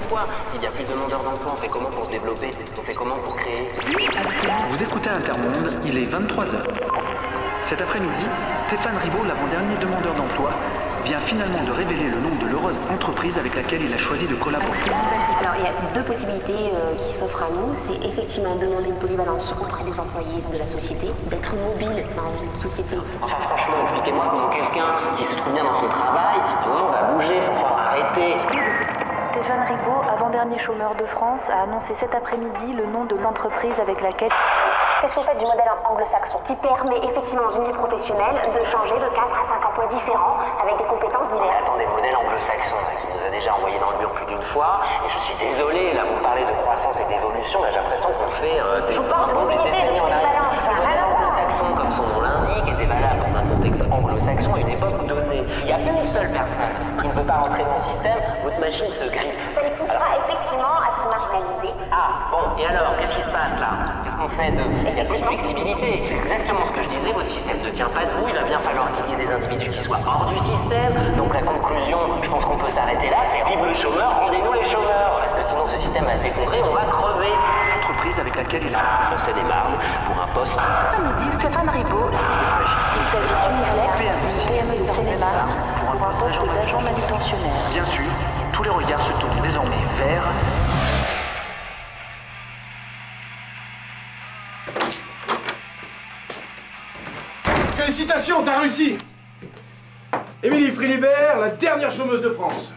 fois. S'il y a plus de demandeurs d'emploi, on fait comment pour se développer? On fait comment pour créer? Vous écoutez Intermonde, il est 23h. Cet après-midi, Stéphane Ribaud, l'avant-dernier demandeur d'emploi, vient finalement de révéler le nom de l'heureuse entreprise avec laquelle il a choisi de collaborer. Alors, il y a deux possibilités qui s'offrent à nous. C'est effectivement demander une polyvalence auprès des employés de la société, d'être mobile dans une société. Enfin, franchement, expliquez-moi comment quelqu'un qui se trouve bien dans son travail, à un moment va bouger, faut arrêter. Stéphane Ribaud, avant-dernier chômeur de France, a annoncé cet après-midi le nom de l'entreprise avec laquelle... Qu'est-ce que vous faites du modèle anglo-saxon qui permet effectivement dans une vie professionnelle de changer de 4 à 5 emplois différents avec des compétences diverses? Attendez, le modèle anglo-saxon qui nous a déjà envoyé dans le mur plus d'une fois, et je suis désolé, là vous parlez de croissance et d'évolution, là j'ai l'impression qu'on fait Je vous parle de mobilité, de polyvalence. Le modèle anglo-saxon, comme son nom l'indique, était valable dans un contexte anglo-saxon à une époque donnée. Il y a une seule personne qui ne veut pas rentrer dans le système, votre machine se grippe. Ça les poussera effectivement à se marginaliser. Ah, bon, et alors, qu'est-ce qui se passe là? Qu'est-ce qu'on fait de... Il y a plus de flexibilité. C'est exactement ce que je disais, votre système ne tient pas debout, il va bien falloir qu'il y ait des individus qui soient hors du système. Donc la conclusion, je pense qu'on peut s'arrêter là, c'est vive le chômeur, rendez-nous les chômeurs. Parce que sinon ce système va s'effondrer, on va crever. L'entreprise avec laquelle il a... On Seine-et-Marne pour un poste... Comme dit Stéphane Ribaud, il s'agit d'Unilex, une PME de Seine-et-Marne, pour un poste d'agent manutentionnaire. Bien sûr, tous les regards se tournent désormais vers... Félicitations, t'as réussi! Émilie Frilibert, la dernière chômeuse de France.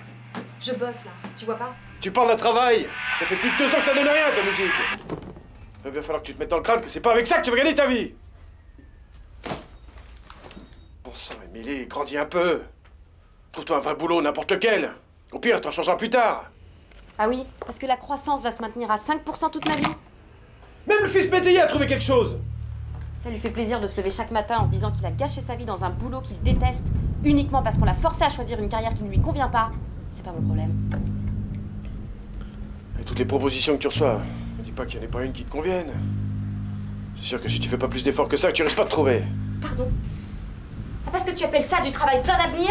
Je bosse là, tu vois pas? Tu parles de travail. Ça fait plus de 2 ans que ça donne rien, ta musique. Il va falloir que tu te mettes dans le crâne que c'est pas avec ça que tu vas gagner ta vie. Bon sang, Émilie, grandis un peu. Trouve-toi un vrai boulot, n'importe lequel. Au pire, t'en changeras plus tard. Ah oui, parce que la croissance va se maintenir à 5% toute ma vie. Même le fils métayer a trouvé quelque chose. Ça lui fait plaisir de se lever chaque matin en se disant qu'il a gâché sa vie dans un boulot qu'il déteste, uniquement parce qu'on l'a forcé à choisir une carrière qui ne lui convient pas. C'est pas mon problème. Et toutes les propositions que tu reçois, ne dis pas qu'il n'y en ait pas une qui te convienne. C'est sûr que si tu fais pas plus d'efforts que ça, tu risques pas de trouver. Pardon? Ah, parce que tu appelles ça du travail plein d'avenir?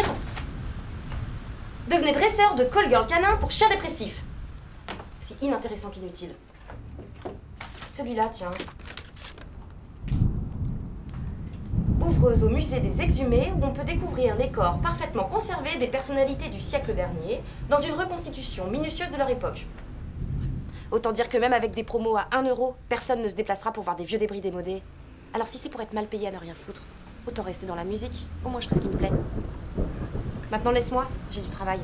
Devenez dresseur de call girl canin pour chiens dépressifs. C'est inintéressant qu'inutile. Celui-là, tiens. Ouvreuse au musée des exhumés où on peut découvrir les corps parfaitement conservés des personnalités du siècle dernier dans une reconstitution minutieuse de leur époque. Autant dire que même avec des promos à 1 €, personne ne se déplacera pour voir des vieux débris démodés. Alors si c'est pour être mal payé à ne rien foutre, autant rester dans la musique. Au moins je ferai ce qui me plaît. Maintenant laisse-moi, j'ai du travail.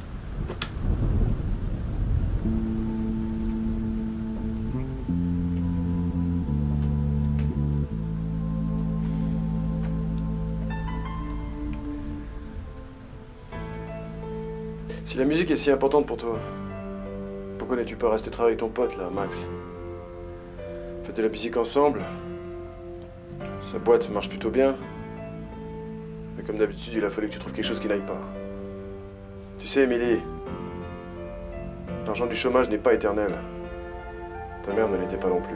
Si la musique est si importante pour toi, pourquoi n'es-tu pas resté travailler avec ton pote, là, Max? Faites de la musique ensemble. Sa boîte marche plutôt bien. Mais comme d'habitude, il a fallu que tu trouves quelque chose qui n'aille pas. Tu sais, Émilie, l'argent du chômage n'est pas éternel. Ta mère ne l'était pas non plus.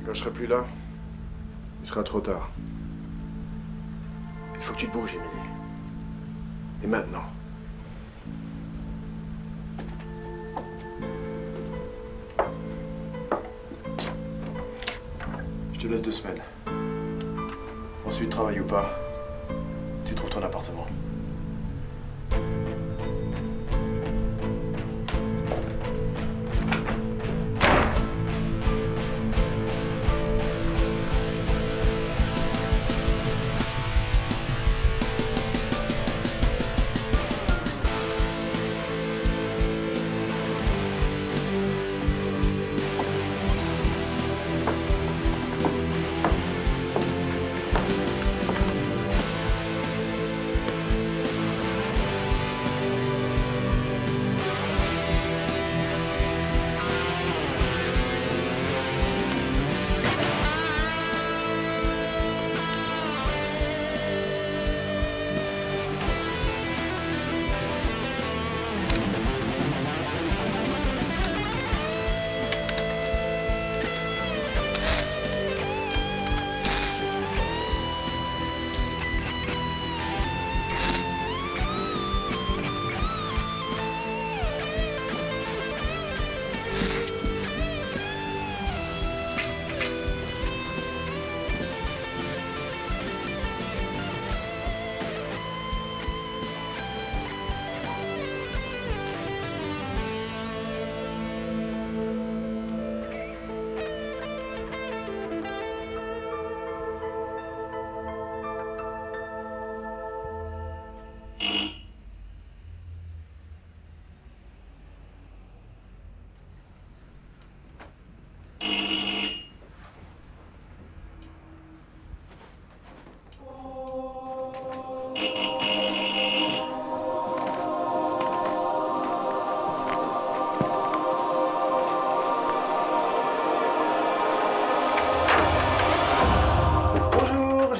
Quand je serai plus là, il sera trop tard. Il faut que tu te bouges, Émilie. Et maintenant. Je te laisse 2 semaines. Ensuite, travail ou pas, tu trouves ton appartement.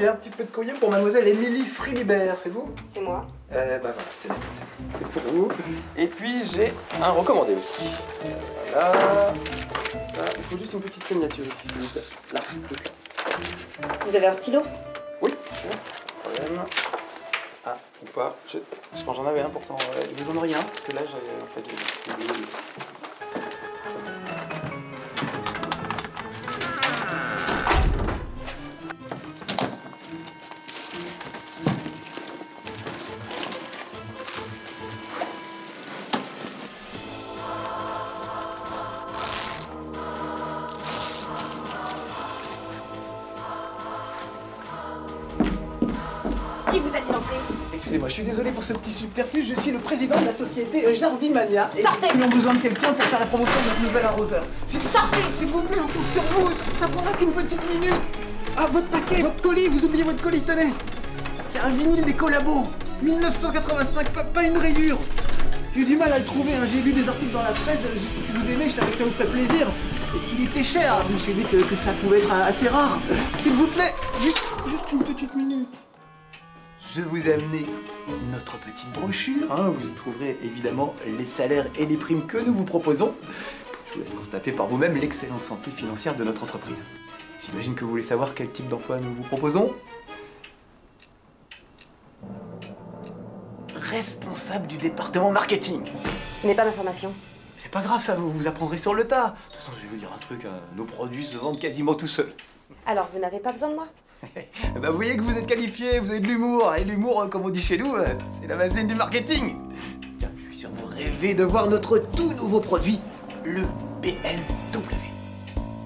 j'ai un petit peu de courrier pour mademoiselle Émilie Frilibert, c'est vous? C'est moi. Bah voilà, c'est pour vous. Et puis j'ai un recommandé aussi. Voilà. Ça, il faut juste une petite signature ici, s'il vous plaît. Là, juste là. Vous avez un stylo? Oui, bien sûr, pas de problème. Ah, ou pas. Je pense j'en avais un pourtant. Je vous donne rien, parce que là, j'ai oublié. Qui vous a dit d'entrer? Excusez-moi, je suis désolé pour ce petit subterfuge, je suis le président de la société Jardimania. Sortez! Ils ont besoin de quelqu'un pour faire la promotion de notre nouvel arroseur. Sortez! S'il vous plaît, on compte sur vous, ça prendra qu'une petite minute. Ah, votre paquet, votre colis, vous oubliez votre colis, tenez. C'est un vinyle des collabos, 1985, pas une rayure. J'ai eu du mal à le trouver, hein. J'ai lu des articles dans la presse, je sais ce que vous aimez, je savais que ça vous ferait plaisir. Il était cher, alors je me suis dit que ça pouvait être assez rare. S'il vous plaît, juste une petite minute. Je vous ai amené notre petite brochure. Hein, vous y trouverez évidemment les salaires et les primes que nous vous proposons. Je vous laisse constater par vous-même l'excellente santé financière de notre entreprise. J'imagine que vous voulez savoir quel type d'emploi nous vous proposons. Responsable du département marketing. Ce n'est pas ma formation. C'est pas grave ça, vous vous apprendrez sur le tas. De toute façon, je vais vous dire un truc, nos produits se vendent quasiment tout seuls. Alors, vous n'avez pas besoin de moi? Bah vous voyez que vous êtes qualifié, vous avez de l'humour, et l'humour, comme on dit chez nous, c'est la vaseline du marketing. Tiens, je suis sûr que vous rêvez de voir notre tout nouveau produit, le BMW.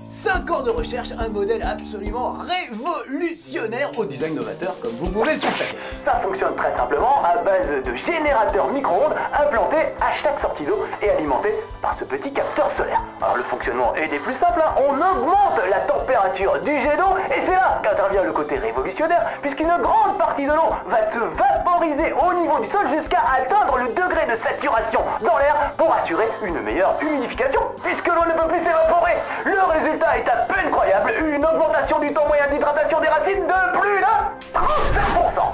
5 ans de recherche, un modèle absolument révolutionnaire au design novateur, comme vous pouvez le constater. Ça fonctionne très simplement à base de générateurs micro-ondes implantés à chaque sortie d'eau et alimentés par ce petit capteur solaire. Alors le fonctionnement est des plus simples, hein. On augmente la température du jet d'eau et c'est là qu'intervient le côté révolutionnaire, puisqu'une grande partie de l'eau va se vaporiser au niveau du sol jusqu'à atteindre le degré de saturation dans l'air pour assurer une meilleure humidification, puisque l'eau ne peut plus s'évaporer. Le résultat est à peine croyable, une augmentation du temps moyen d'hydratation des racines de plus de 37%.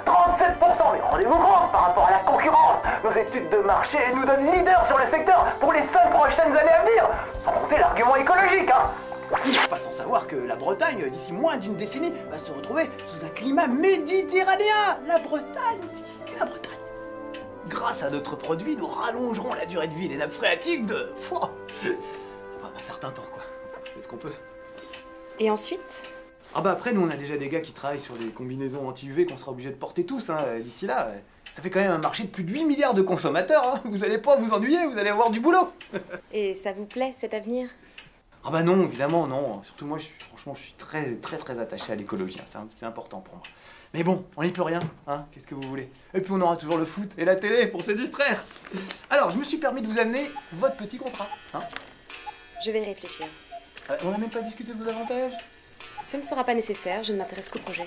37%, mais rendez-vous compte par rapport à la concurrence. Nos études de marché nous donnent leader sur le secteur pour les 5 prochaines années à venir, sans compter l'argument écologique, hein. Il n'est pas sans savoir que la Bretagne, d'ici moins d'une décennie, va se retrouver sous un climat méditerranéen. La Bretagne, si, la Bretagne. Grâce à notre produit, nous rallongerons la durée de vie des nappes phréatiques de... un certain temps, quoi. C'est ce qu'on peut. Et ensuite? Ah bah après, nous, on a déjà des gars qui travaillent sur des combinaisons anti-UV qu'on sera obligé de porter tous, hein, d'ici là. Ça fait quand même un marché de plus de 8 milliards de consommateurs, hein. Vous allez pas vous ennuyer, vous allez avoir du boulot. Et ça vous plaît, cet avenir? Ah bah non, évidemment, non. Surtout moi, franchement, je suis très attaché à l'écologie, hein. C'est important pour moi. Mais bon, on n'y peut rien, hein. Qu'est-ce que vous voulez? Et puis on aura toujours le foot et la télé pour se distraire. Alors, je me suis permis de vous amener votre petit contrat, hein. Je vais y réfléchir. On n'a même pas discuté de vos avantages? Ce ne sera pas nécessaire, je ne m'intéresse qu'au projet.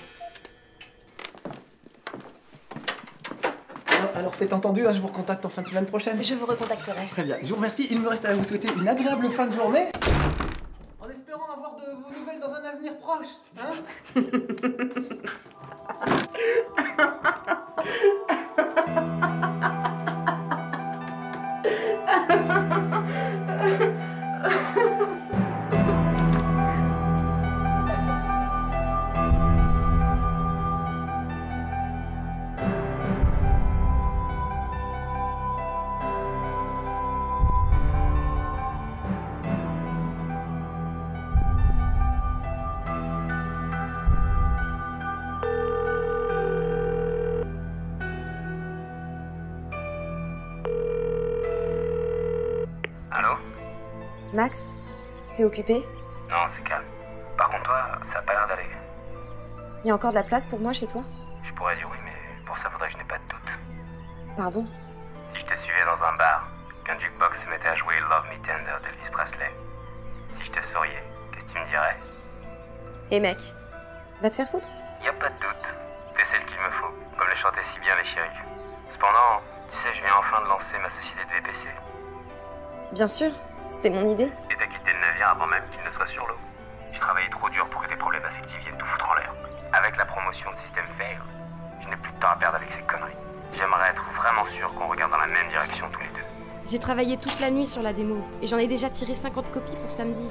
Alors c'est entendu, hein, je vous recontacte en fin de semaine prochaine. Je vous recontacterai. Très bien, je vous remercie. Il me reste à vous souhaiter une agréable fin de journée. En espérant avoir de vos nouvelles dans un avenir proche, hein. Allô? Max? T'es occupé? Non, c'est calme. Par contre, toi, ça a pas l'air d'aller. Il y a encore de la place pour moi chez toi? Je pourrais dire oui, mais pour ça, faudrait que je n'ai pas de doute. Pardon? Si je te suivais dans un bar, qu'un jukebox se mettait à jouer Love Me Tender d'Elvis Presley, si je te souriais, qu'est-ce que tu me dirais? Eh mec, va te faire foutre? Y a pas de doute. T'es celle qu'il me faut, comme le chantaient si bien les chéris. Cependant, tu sais, je viens enfin de lancer ma société de VPC. Bien sûr, c'était mon idée. Et t'as quitté le navire avant même qu'il ne soit sur l'eau. J'ai travaillé trop dur pour que tes problèmes affectifs viennent tout vraiment sûr qu'on regarde dans la même direction tous les deux. J'ai travaillé toute la nuit sur la démo et j'en ai déjà tiré 50 copies pour samedi.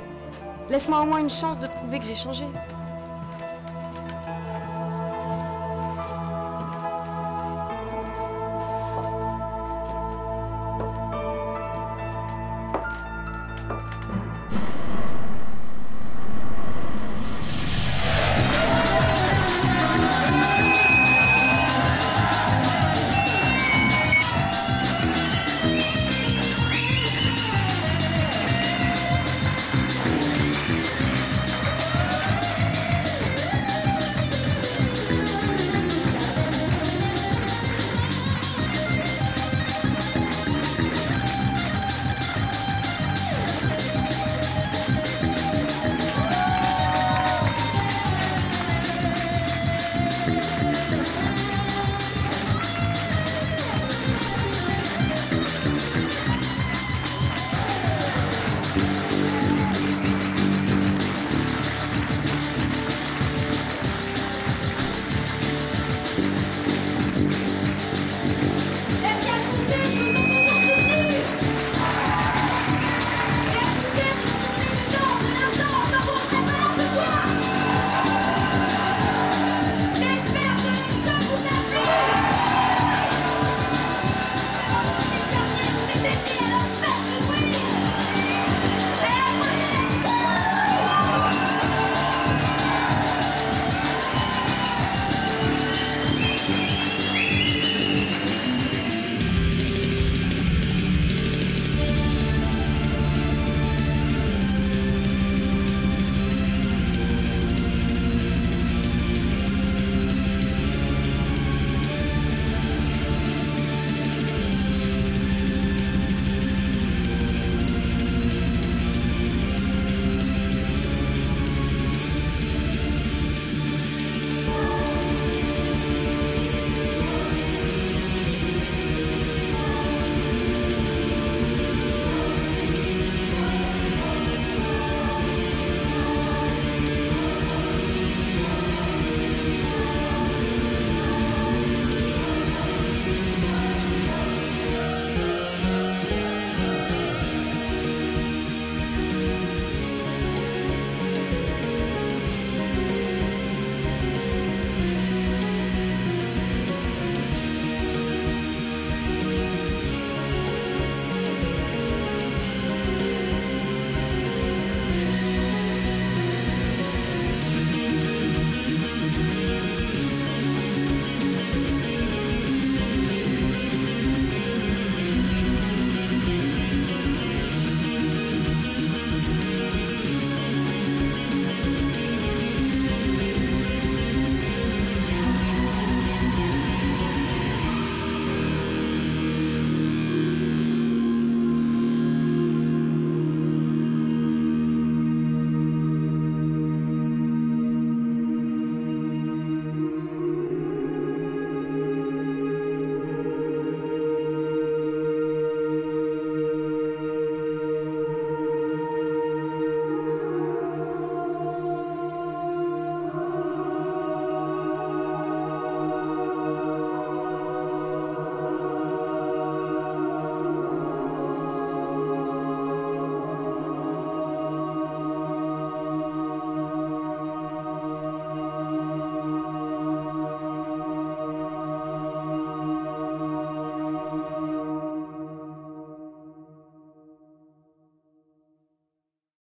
Laisse-moi au moins une chance de te prouver que j'ai changé.